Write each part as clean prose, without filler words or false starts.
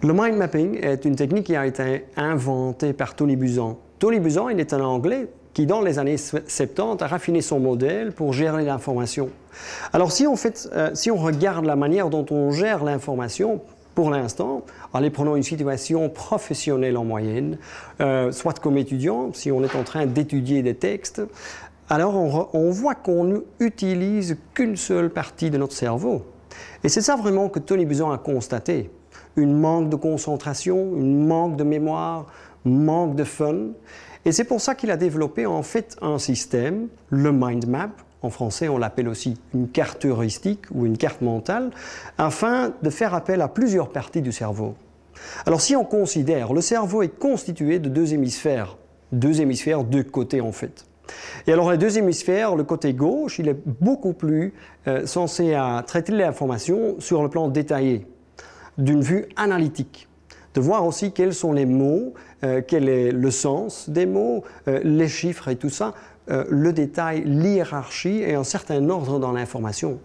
Le mind mapping est une technique qui a été inventée par Tony Buzan. Tony Buzan, il est un Anglais qui, dans les années 70, a raffiné son modèle pour gérer l'information. Alors, si on regarde la manière dont on gère l'information, pour l'instant, allez, prenons une situation professionnelle en moyenne, soit comme étudiant, si on est en train d'étudier des textes, alors on voit qu'on n'utilise qu'une seule partie de notre cerveau. Et c'est ça vraiment que Tony Buzan a constaté. Une manque de concentration, une manque de mémoire, manque de fun. Et c'est pour ça qu'il a développé en fait un système, le mind map. En français, on l'appelle aussi une carte heuristique ou une carte mentale, afin de faire appel à plusieurs parties du cerveau. Alors si on considère, le cerveau est constitué de deux hémisphères de côté en fait. Et alors les deux hémisphères, le côté gauche, il est beaucoup plus censé à traiter l'information sur le plan détaillé, d'une vue analytique, de voir aussi quels sont les mots, quel est le sens des mots, les chiffres et tout ça, le détail, l'hiérarchie et un certain ordre dans l'information.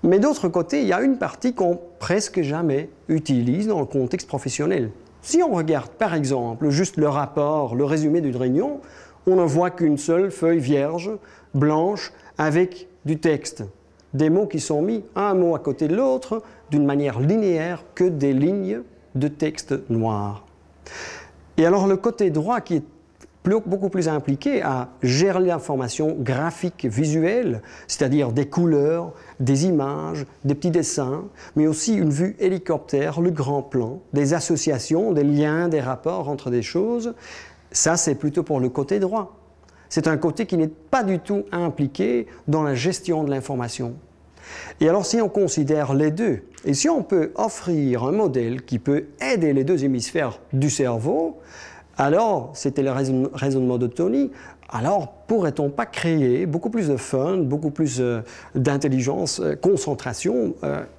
Mais d'autre côté, il y a une partie qu'on presque jamais utilise dans le contexte professionnel. Si on regarde par exemple juste le rapport, le résumé d'une réunion, on ne voit qu'une seule feuille vierge, blanche, avec du texte. Des mots qui sont mis un mot à côté de l'autre d'une manière linéaire que des lignes de texte noir. Et alors le côté droit qui est beaucoup plus impliqué à gérer l'information graphique, visuelle, c'est-à-dire des couleurs, des images, des petits dessins, mais aussi une vue hélicoptère, le grand plan, des associations, des liens, des rapports entre des choses. Ça, c'est plutôt pour le côté droit. C'est un côté qui n'est pas du tout impliqué dans la gestion de l'information. Et alors, si on considère les deux, et si on peut offrir un modèle qui peut aider les deux hémisphères du cerveau, alors, c'était le raisonnement de Tony, alors pourrait-on pas créer beaucoup plus de fun, beaucoup plus d'intelligence, concentration,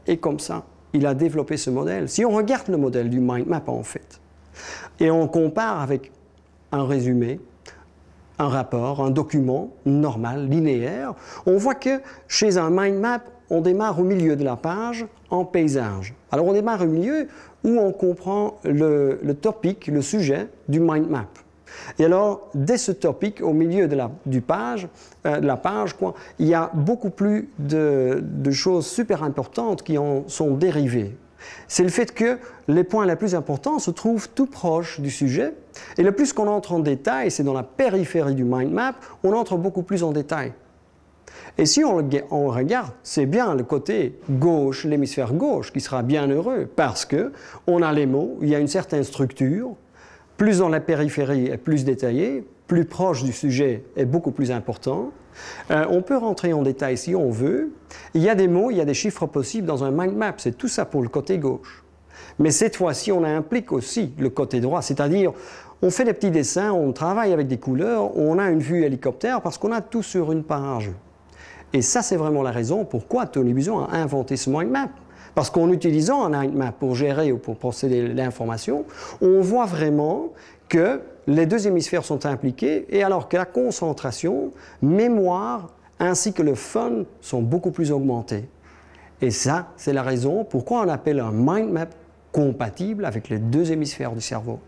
et comme ça, il a développé ce modèle. Si on regarde le modèle du mind map en fait, et on compare avec un résumé, un rapport, un document normal, linéaire, on voit que chez un mind map, on démarre au milieu de la page en paysage. Alors on démarre au milieu où on comprend le topic, le sujet du mind map. Et alors, dès ce topic, au milieu de la page, il y a beaucoup plus de choses super importantes qui en sont dérivées. C'est le fait que les points les plus importants se trouvent tout proches du sujet. Et le plus qu'on entre en détail, c'est dans la périphérie du mind map, on entre beaucoup plus en détail. Et si on regarde, c'est bien le côté gauche, l'hémisphère gauche, qui sera bien heureux, parce qu'on a les mots, il y a une certaine structure, plus dans la périphérie est plus détaillé, plus proche du sujet est beaucoup plus important. On peut rentrer en détail si on veut. Il y a des mots, il y a des chiffres possibles dans un mind map, c'est tout ça pour le côté gauche. Mais cette fois-ci, on implique aussi le côté droit, c'est-à-dire on fait des petits dessins, on travaille avec des couleurs, on a une vue hélicoptère parce qu'on a tout sur une page. Et ça, c'est vraiment la raison pourquoi Tony Buzan a inventé ce mind map. Parce qu'en utilisant un mind map pour gérer ou pour procéder l'information, on voit vraiment que les deux hémisphères sont impliqués et alors que la concentration, mémoire ainsi que le fun sont beaucoup plus augmentés. Et ça, c'est la raison pourquoi on appelle un mind map compatible avec les deux hémisphères du cerveau.